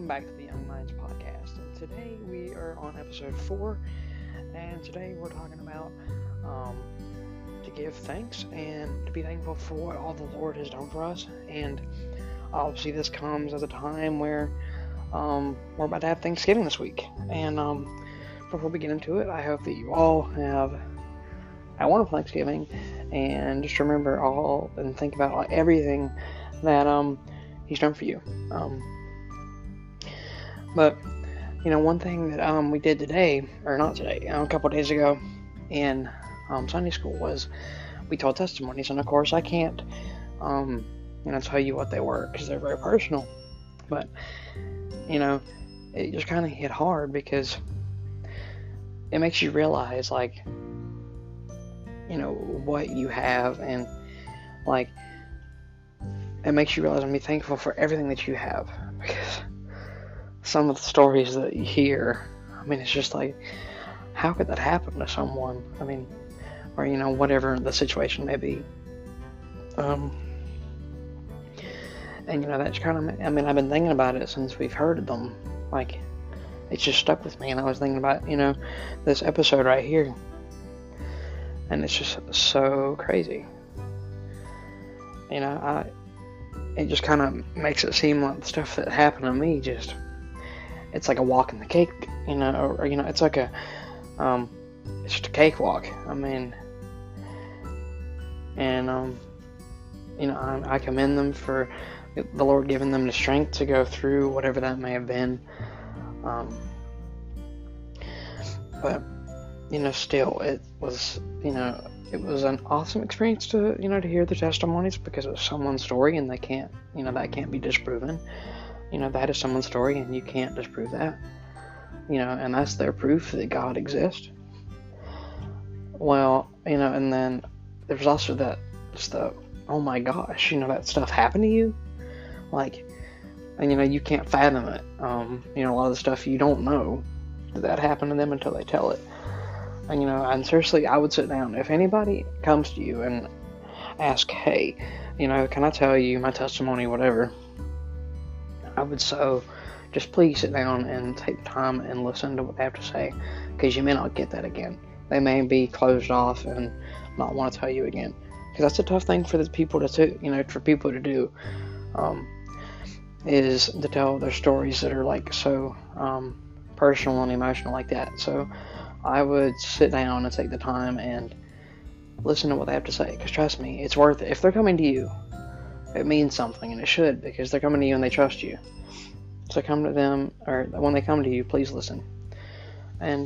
back to the Young Minds Podcast. And today we are on episode 4. And today we're talking about to give thanks and to be thankful for what all the Lord has done for us. And obviously, this comes at a time where we're about to have Thanksgiving this week. And before we get into it, I hope that you all have a wonderful Thanksgiving. And just remember all and think about everything that He's done for you. But one thing that we did today, or not today, a couple of days ago in Sunday school was we told testimonies, and of course I can't tell you what they were because they're very personal. But it just kind of hit hard because it makes you realize what you have, and it makes you realize and be thankful for everything that you have, because some of the stories that you hear, it's just how could that happen to someone? Or whatever the situation may be. And that's kind of, I've been thinking about it since we've heard them. It's just stuck with me, and I was thinking about, this episode right here. And it's just so crazy. It just kind of makes it seem like the stuff that happened to me it's like a walk in the cake, it's like it's just a cakewalk. I commend them for the Lord giving them the strength to go through whatever that may have been. But still, it was an awesome experience to hear the testimonies, because it's someone's story and they can't, that can't be disproven. That is someone's story and you can't disprove that. And that's their proof that God exists. Well, and then there's also oh my gosh, that stuff happened to you. And you can't fathom it. A lot of the stuff you don't know that happened to them until they tell it. And seriously, I would sit down. If anybody comes to you and ask, hey, can I tell you my testimony, whatever, I would just please sit down and take the time and listen to what they have to say, because you may not get that again. They may be closed off and not want to tell you again, because that's a tough thing for the people to do, is to tell their stories that are so personal and emotional like that. So I would sit down and take the time and listen to what they have to say, because trust me, it's worth it. If they're coming to you, it means something, and it should, because they're coming to you and they trust you. So come to them, or when they come to you, please listen. And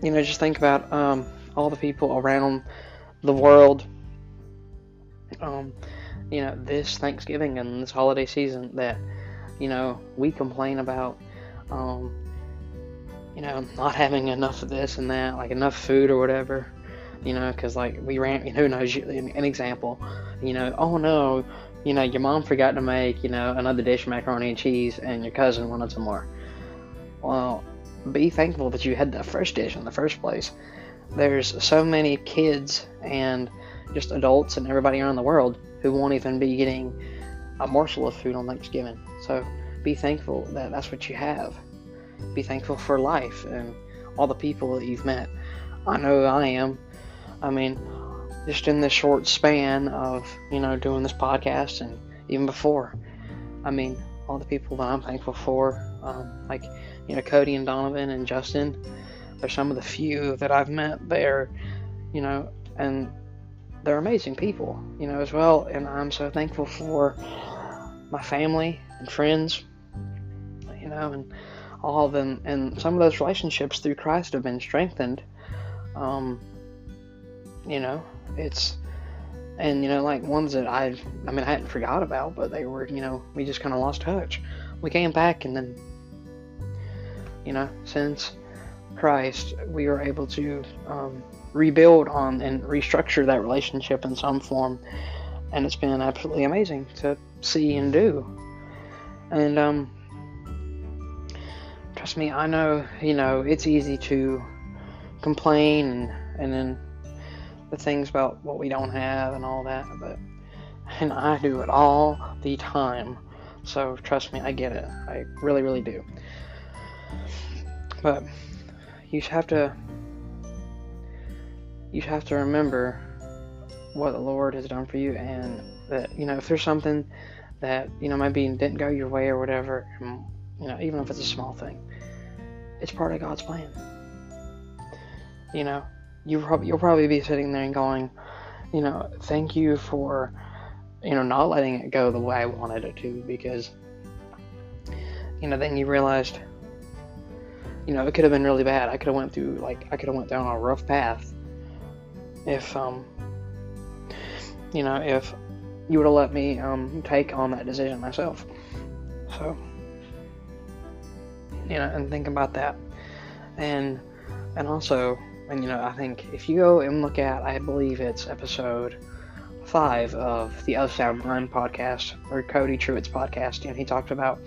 just think about all the people around the world, this Thanksgiving and this holiday season that we complain about not having enough of this and that, enough food or whatever, because we ran, who knows, an example, oh no, your mom forgot to make, another dish of macaroni and cheese, and your cousin wanted some more. Well, be thankful that you had that first dish in the first place. There's so many kids and just adults and everybody around the world who won't even be getting a morsel of food on Thanksgiving. So be thankful that that's what you have. Be thankful for life and all the people that you've met. I know I am. Just in this short span of, doing this podcast, and even before, all the people that I'm thankful for, Cody and Donovan and Justin, they're some of the few that I've met there, and they're amazing people, as well. And I'm so thankful for my family and friends, and all of them, and some of those relationships through Christ have been strengthened. Ones that I hadn't forgot about, but they were, we just kind of lost touch. We came back, and then, since Christ, we were able to rebuild on and restructure that relationship in some form, and it's been absolutely amazing to see and do. And trust me, I know, it's easy to complain and then the things about what we don't have and all that, and I do it all the time. So trust me, I get it. I really, really do. But you have to remember what the Lord has done for you, and that, if there's something that, maybe didn't go your way or whatever, even if it's a small thing, it's part of God's plan. You'll probably be sitting there and going, thank you for, not letting it go the way I wanted it to, because, then you realized, it could have been really bad. I could have went down a rough path if, if you would have let me take on that decision myself. So, and think about that. And also, I think if you go and look at, I believe it's episode 5 of the Of Sound Mind podcast, or Cody Truitt's podcast, and he talked about,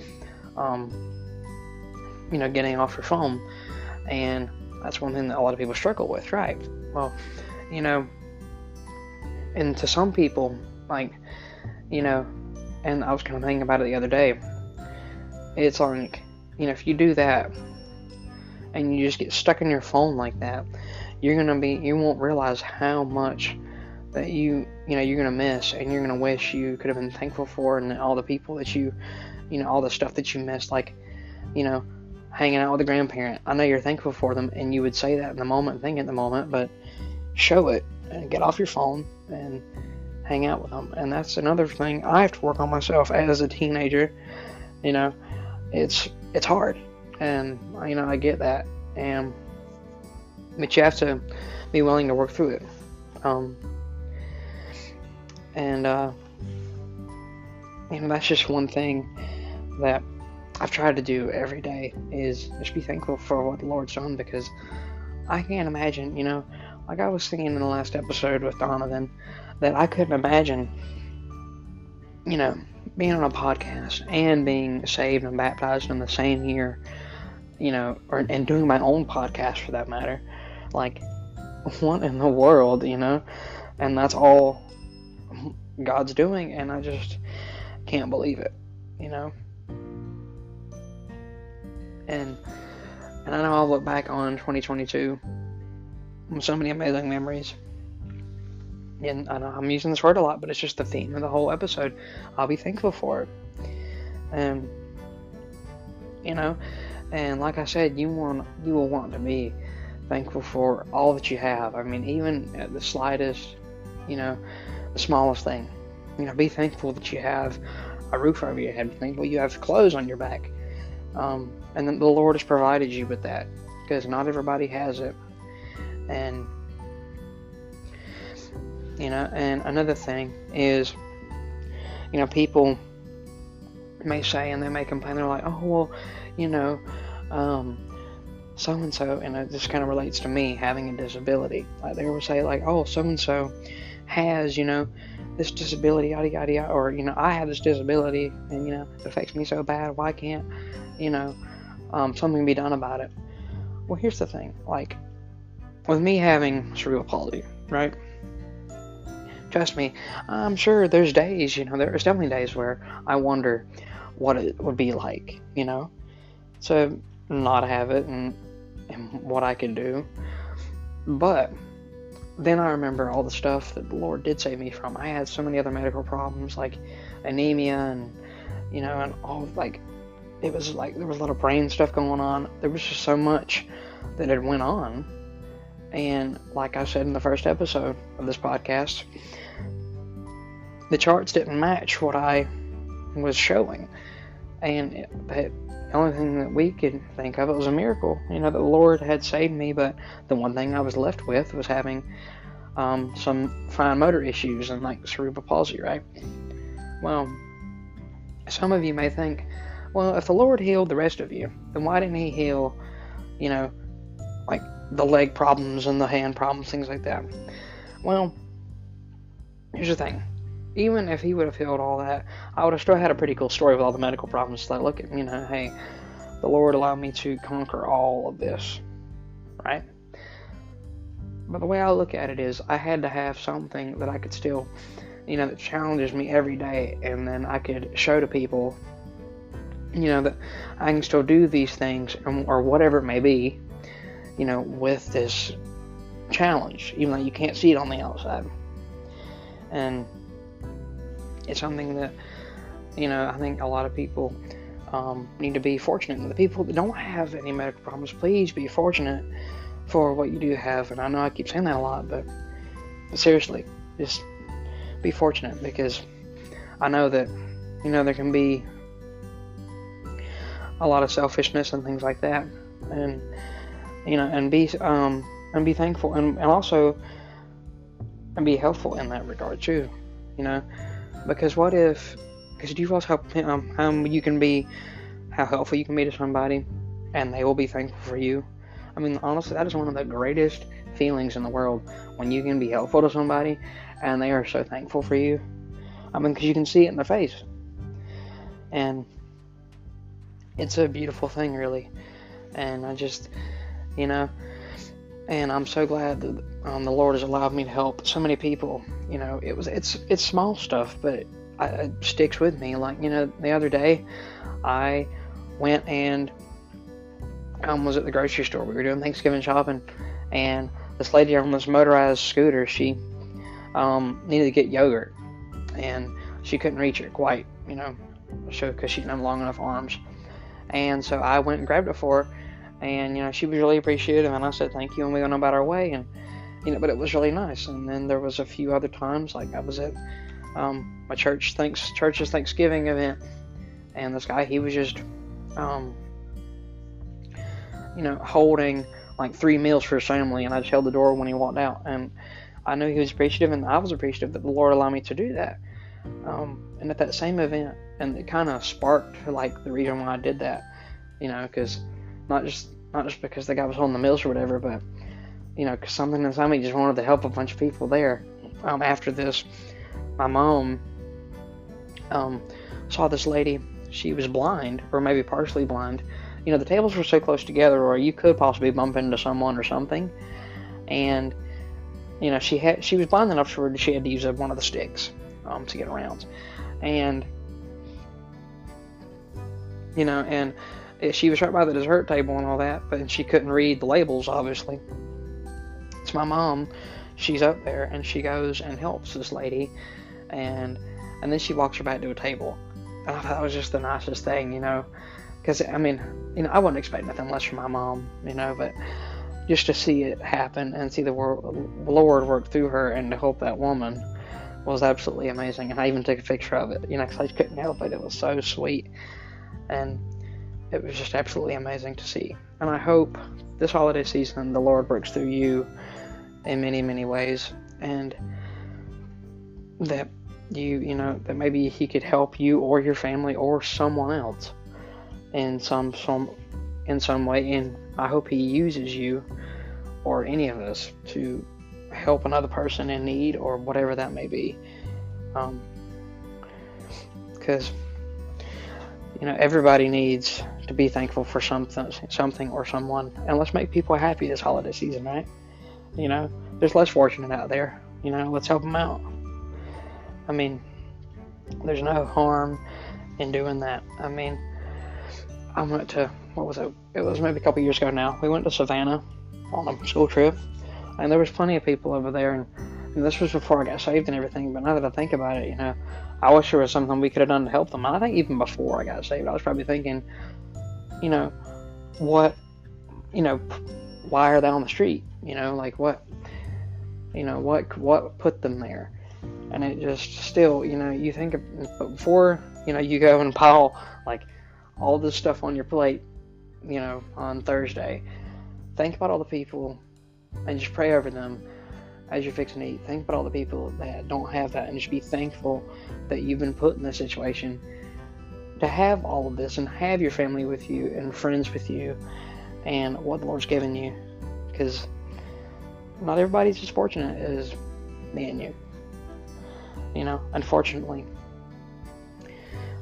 getting off your phone, and that's one thing that a lot of people struggle with, right? Well, and to some people, and I was kind of thinking about it the other day, it's like, if you do that, and you just get stuck in your phone like that, you won't realize how much that you're gonna miss, and you're gonna wish you could have been thankful for, and all the people that all the stuff that you missed, like, hanging out with a grandparent. I know you're thankful for them, and you would say that in the moment, think in the moment, but show it, and get off your phone, and hang out with them. And that's another thing I have to work on myself as a teenager. It's hard, and I get that, but you have to be willing to work through it. That's just one thing that I've tried to do every day, is just be thankful for what the Lord's done, because I can't imagine, like I was singing in the last episode with Donovan, that I couldn't imagine, being on a podcast and being saved and baptized in the same year, and doing my own podcast for that matter. Like, what in the world, and that's all God's doing, and I just can't believe it, And I know I'll look back on 2022 with so many amazing memories. And I know I'm using this word a lot, but it's just the theme of the whole episode. I'll be thankful for it. And like I said, you will want to be thankful for all that you have. I mean, even at the slightest, the smallest thing. Be thankful that you have a roof over your head. Be thankful you have clothes on your back. And then the Lord has provided you with that, because not everybody has it. And and another thing is, people may say, and they may complain, they're like, oh, well, so-and-so, and it just kind of relates to me having a disability. Like, they will say, like, oh, so-and-so has, this disability, yada, yada, yada, or, I have this disability, and, it affects me so bad, why can't, something be done about it? Well, here's the thing, like, with me having cerebral palsy, right? Trust me, I'm sure there's days, there's definitely days where I wonder what it would be like, to not have it, and what I could do. But then I remember all the stuff that the Lord did save me from. I had so many other medical problems, like anemia, and and all, like, it was like there was a lot of brain stuff going on. There was just so much that had went on. And like I said in the first episode of this podcast, the charts didn't match what I was showing. And the only thing that we could think of, it was a miracle, that the Lord had saved me. But the one thing I was left with was having some fine motor issues and, like, cerebral palsy, right? Well, some of you may think, well, if the Lord healed the rest of you, then why didn't He heal, like, the leg problems and the hand problems, things like that? Well, here's the thing. Even if He would have healed all that, I would have still had a pretty cool story with all the medical problems. Like, look at, hey, the Lord allowed me to conquer all of this, right? But the way I look at it is, I had to have something that I could still, that challenges me every day, and then I could show to people, that I can still do these things, or whatever it may be, with this challenge, even though you can't see it on the outside. And it's something that, I think a lot of people need to be fortunate. And the people that don't have any medical problems, please be fortunate for what you do have. And I know I keep saying that a lot, but seriously, just be fortunate, because I know that, there can be a lot of selfishness and things like that, and and be thankful, and also be helpful in that regard too, because do you realize how helpful you can be to somebody, and they will be thankful for you? I mean, honestly, that is one of the greatest feelings in the world, when you can be helpful to somebody and they are so thankful for you. I mean, because you can see it in their face, and it's a beautiful thing, really. And I just, and I'm so glad that the Lord has allowed me to help so many people. It's small stuff, but it sticks with me. Like, the other day, I went and was at the grocery store. We were doing Thanksgiving shopping, and this lady on this motorized scooter, she needed to get yogurt, and she couldn't reach it quite, because she didn't have long enough arms. And so I went and grabbed it for her, and she was really appreciative, and I said thank you, and we went about our way. And but it was really nice. And then there was a few other times, like I was at my church's Thanksgiving event, and this guy, he was just holding like 3 meals for his family, and I just held the door when he walked out, and I knew he was appreciative, and I was appreciative that the Lord allowed me to do that. And at that same event, and it kind of sparked like the reason why I did that, because not just because the guy was holding the meals or whatever, but because something inside me just wanted to help a bunch of people there. After this, my mom saw this lady. She was blind, or maybe partially blind. The tables were so close together, or you could possibly bump into someone or something. And she was blind enough where she had to use one of the sticks to get around. And and she was right by the dessert table and all that, but she couldn't read the labels, obviously. So my mom, she's up there, and she goes and helps this lady, and then she walks her back to a table. And I thought that was just the nicest thing, because I wouldn't expect nothing less from my mom, but just to see it happen and see the Lord work through her and to help that woman was absolutely amazing. And I even took a picture of it, because I couldn't help it. It was so sweet, and it was just absolutely amazing to see. And I hope this holiday season the Lord works through you in many, many ways, and that that maybe He could help you or your family or someone else in some way. And I hope He uses you or any of us to help another person in need, or whatever that may be. Because everybody needs to be thankful for something or someone, and let's make people happy this holiday season, right? There's less fortunate out there. Let's help them out. There's no harm in doing that. I went to, what was it? It was maybe a couple years ago now. We went to Savannah on a school trip, and there was plenty of people over there, and this was before I got saved and everything. But now that I think about it, I wish there was something we could have done to help them. And I think even before I got saved, I was probably thinking, why are they on the street? Like what put them there? And it just still, you think but before, you go and pile like all this stuff on your plate, on Thursday, think about all the people and just pray over them as you're fixing to eat. Think about all the people that don't have that, and just be thankful that you've been put in this situation to have all of this, and have your family with you and friends with you, and what the Lord's given you, because not everybody's as fortunate as me and you, unfortunately.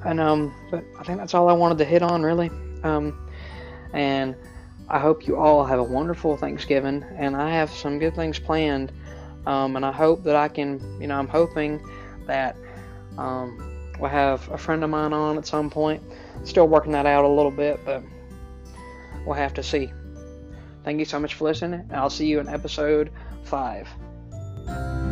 And but I think that's all I wanted to hit on, really. And I hope you all have a wonderful Thanksgiving, and I have some good things planned. And I hope that I can, I'm hoping that we'll have a friend of mine on at some point. Still working that out a little bit, but we'll have to see. Thank you so much for listening, and I'll see you in episode 5.